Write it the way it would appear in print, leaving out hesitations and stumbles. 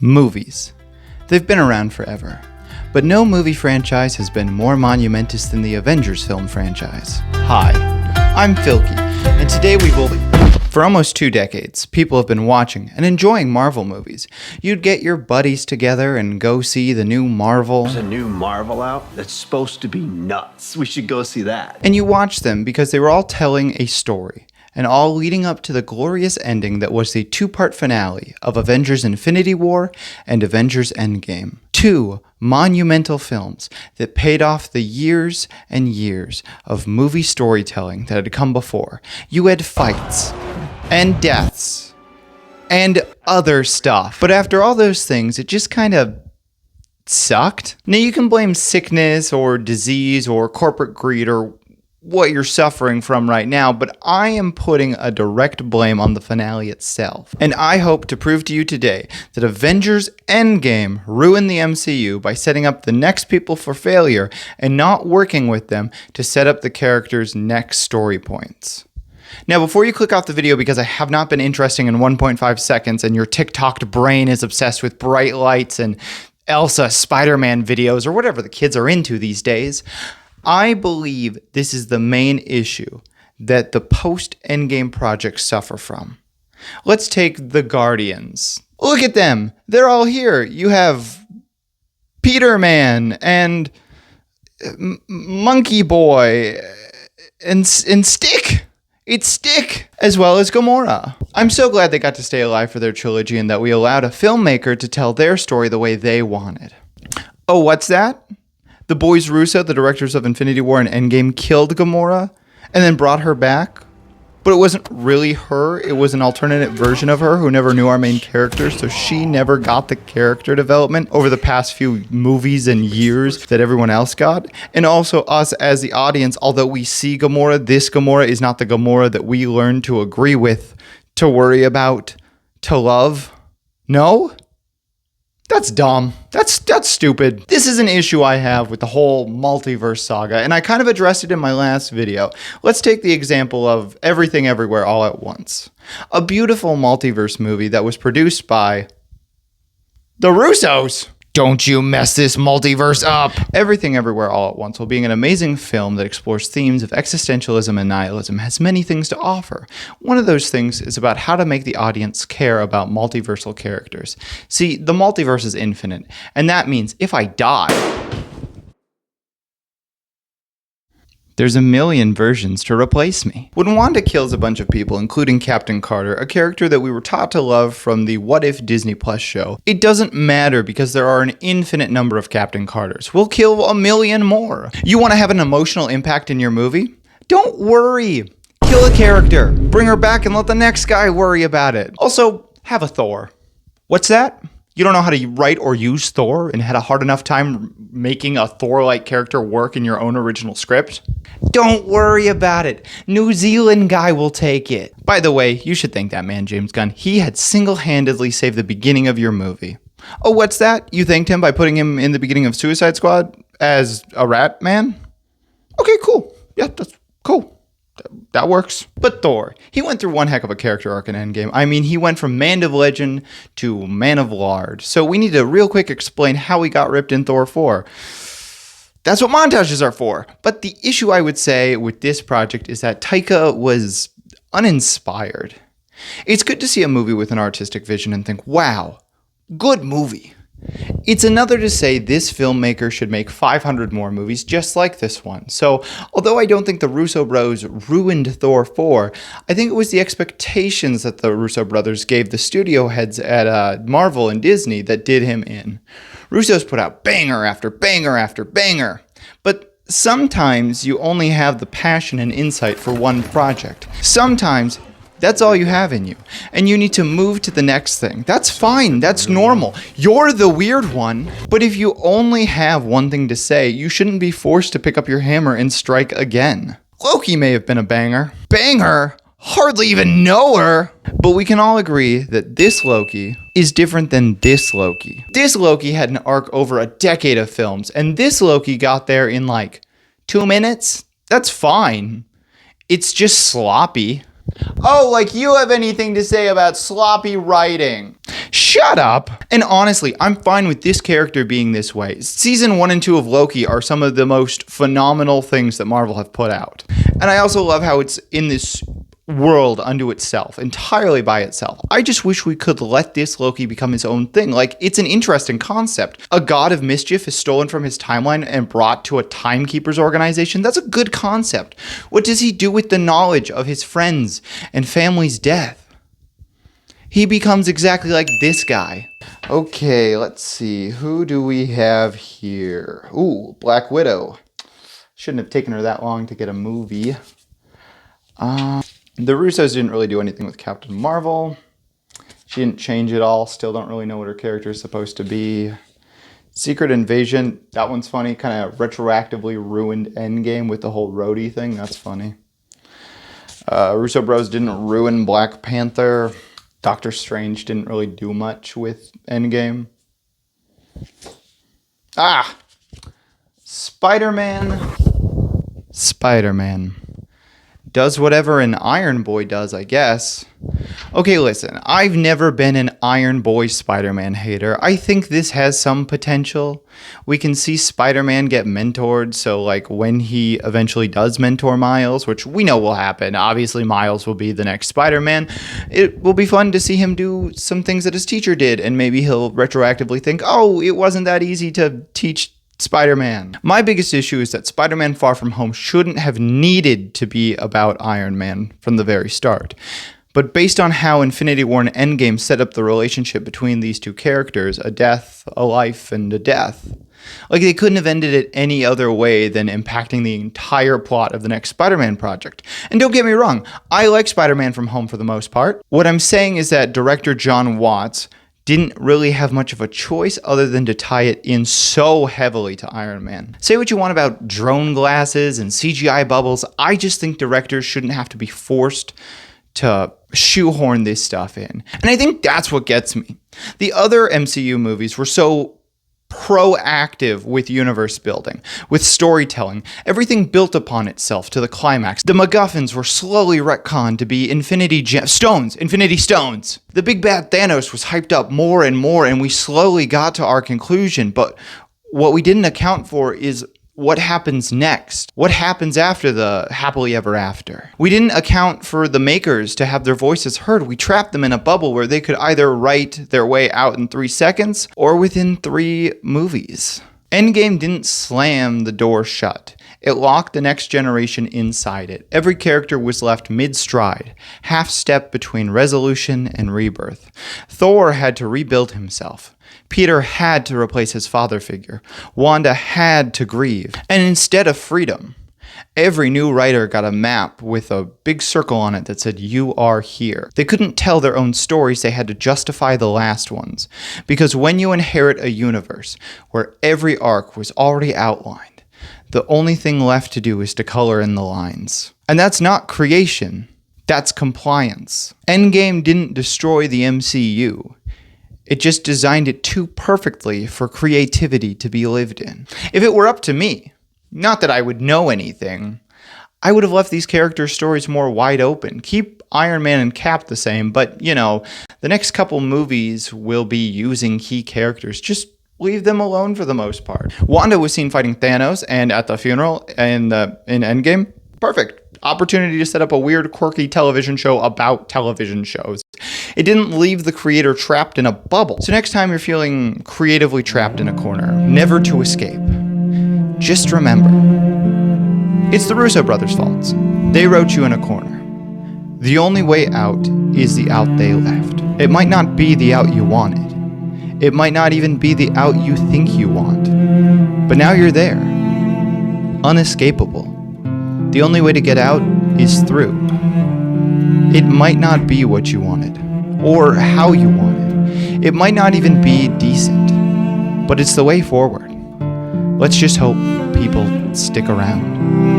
Movies. They've been around forever, but no movie franchise has been more monumentous than the Avengers film franchise. Hi, I'm Philke, and today we will... For almost 2 decades, people have been watching and enjoying Marvel movies. You'd get your buddies together and go see the new Marvel. There's a new Marvel out that's supposed to be nuts. We should go see that. And you watch them because they were all telling a story, and all leading up to the glorious ending that was the 2-part finale of Avengers Infinity War and Avengers Endgame. 2 monumental films that paid off the years and years of movie storytelling that had come before. You had fights and deaths and other stuff. But after all those things, it just kind of sucked. Now you can blame sickness or disease or corporate greed or what you're suffering from right now, but I am putting a direct blame on the finale itself. And I hope to prove to you today that Avengers Endgame ruined the MCU by setting up the next people for failure and not working with them to set up the characters' next story points. Now, before you click off the video because I have not been interesting in 1.5 seconds and your TikToked brain is obsessed with bright lights and Elsa Spider-Man videos or whatever the kids are into these days, I believe this is the main issue that the post-Endgame projects suffer from. Let's take the Guardians. Look at them. They're all here. You have Peter Man and Monkey Boy and Stick. It's Stick, as well as Gamora. I'm so glad they got to stay alive for their trilogy and that we allowed a filmmaker to tell their story the way they wanted. Oh, what's that? The boys Russo, the directors of Infinity War and Endgame, killed Gamora and then brought her back. But it wasn't really her. It was an alternate version of her who never knew our main character, so she never got the character development over the past few movies and years that everyone else got. And also us as the audience, although we see Gamora, this Gamora is not the Gamora that we learned to agree with, to worry about, to love. No? That's dumb. That's stupid. This is an issue I have with the whole multiverse saga, and I kind of addressed it in my last video. Let's take the example of Everything Everywhere All at Once. A beautiful multiverse movie that was produced by the Russos. Don't you mess this multiverse up! Everything Everywhere All at Once, while being an amazing film that explores themes of existentialism and nihilism, has many things to offer. One of those things is about how to make the audience care about multiversal characters. See, the multiverse is infinite, and that means if I die, there's a million versions to replace me. When Wanda kills a bunch of people, including Captain Carter, a character that we were taught to love from the What If Disney Plus show, it doesn't matter because there are an infinite number of Captain Carters. We'll kill a million more. You want to have an emotional impact in your movie? Don't worry. Kill a character, bring her back, and let the next guy worry about it. Also, have a Thor. What's that? You don't know how to write or use Thor and had a hard enough time making a Thor-like character work in your own original script? Don't worry about it. New Zealand guy will take it. By the way, you should thank that man, James Gunn. He had single-handedly saved the beginning of your movie. Oh, what's that? You thanked him by putting him in the beginning of Suicide Squad as a rat man? Okay, cool. Yeah, that's cool. That works. But Thor, he went through one heck of a character arc in Endgame. I mean, he went from Man of Legend to Man of Lard. So we need to real quick explain how he got ripped in Thor 4. That's what montages are for. But the issue I would say with this project is that Taika was uninspired. It's good to see a movie with an artistic vision and think, wow, good movie. It's another to say this filmmaker should make 500 more movies just like this one. So, although I don't think the Russo bros ruined Thor 4, I think it was the expectations that the Russo brothers gave the studio heads at Marvel and Disney that did him in. Russo's put out banger after banger after banger. But sometimes you only have the passion and insight for one project. Sometimes that's all you have in you, and you need to move to the next thing. That's fine, that's normal. You're the weird one. But if you only have one thing to say, you shouldn't be forced to pick up your hammer and strike again. Loki may have been a banger. Banger? Hardly even know her. But we can all agree that this Loki is different than this Loki. This Loki had an arc over a decade of films, and this Loki got there in like 2 minutes. That's fine. It's just sloppy. Oh, like you have anything to say about sloppy writing. Shut up! And honestly, I'm fine with this character being this way. Season 1 and 2 of Loki are some of the most phenomenal things that Marvel have put out. And I also love how it's in this world unto itself, entirely by itself. I just wish we could let this Loki become his own thing. Like, it's an interesting concept. A god of mischief is stolen from his timeline and brought to a timekeepers organization. That's a good concept. What does he do with the knowledge of his friends and family's death? He becomes exactly like this guy. Okay, let's see. Who do we have here? Ooh, Black Widow. Shouldn't have taken her that long to get a movie. The Russos didn't really do anything with Captain Marvel. She didn't change it all. Still don't really know what her character is supposed to be. Secret Invasion, that one's funny. Kind of retroactively ruined Endgame with the whole roadie thing. That's funny. Russo Bros didn't ruin Black Panther. Doctor Strange didn't really do much with Endgame. Spider-Man does whatever an Iron Boy does, I guess. Okay, listen, I've never been an Iron Boy Spider-Man hater. I think this has some potential. We can see Spider-Man get mentored, so like when he eventually does mentor Miles, which we know will happen, obviously Miles will be the next Spider-Man, it will be fun to see him do some things that his teacher did, and maybe he'll retroactively think, oh, it wasn't that easy to teach Spider-Man. My biggest issue is that Spider-Man Far From Home shouldn't have needed to be about Iron Man from the very start. But based on how Infinity War and Endgame set up the relationship between these two characters, a death, a life, and a death, like they couldn't have ended it any other way than impacting the entire plot of the next Spider-Man project. And don't get me wrong, I like Spider-Man From Home for the most part. What I'm saying is that director John Watts didn't really have much of a choice other than to tie it in so heavily to Iron Man. Say what you want about drone glasses and CGI bubbles, I just think directors shouldn't have to be forced to shoehorn this stuff in. And I think that's what gets me. The other MCU movies were so proactive with universe building, with storytelling. Everything built upon itself to the climax. The MacGuffins were slowly retconned to be Infinity Stones. The big bad Thanos was hyped up more and more, and we slowly got to our conclusion. But what we didn't account for is what happens next? What happens after the happily ever after? We didn't account for the makers to have their voices heard. We trapped them in a bubble where they could either write their way out in 3 seconds or within 3 movies. Endgame didn't slam the door shut. It locked the next generation inside it. Every character was left mid-stride, half-step between resolution and rebirth. Thor had to rebuild himself. Peter had to replace his father figure. Wanda had to grieve. And instead of freedom, every new writer got a map with a big circle on it that said, "You are here." They couldn't tell their own stories, they had to justify the last ones. Because when you inherit a universe where every arc was already outlined, the only thing left to do is to color in the lines. And that's not creation, that's compliance. Endgame didn't destroy the MCU. It just designed it too perfectly for creativity to be lived in. If it were up to me, not that I would know anything, I would have left these characters' stories more wide open. Keep Iron Man and Cap the same, but, you know, the next couple movies will be using key characters. Just leave them alone for the most part. Wanda was seen fighting Thanos, and at the funeral in Endgame, perfect. Opportunity to set up a weird, quirky television show about television shows. It didn't leave the creator trapped in a bubble. So next time you're feeling creatively trapped in a corner, never to escape, just remember, it's the Russo brothers' fault. They wrote you in a corner. The only way out is the out they left. It might not be the out you wanted. It might not even be the out you think you want. But now you're there. Unescapable. The only way to get out is through. It might not be what you wanted, or how you wanted. It might not even be decent, but it's the way forward. Let's just hope people stick around.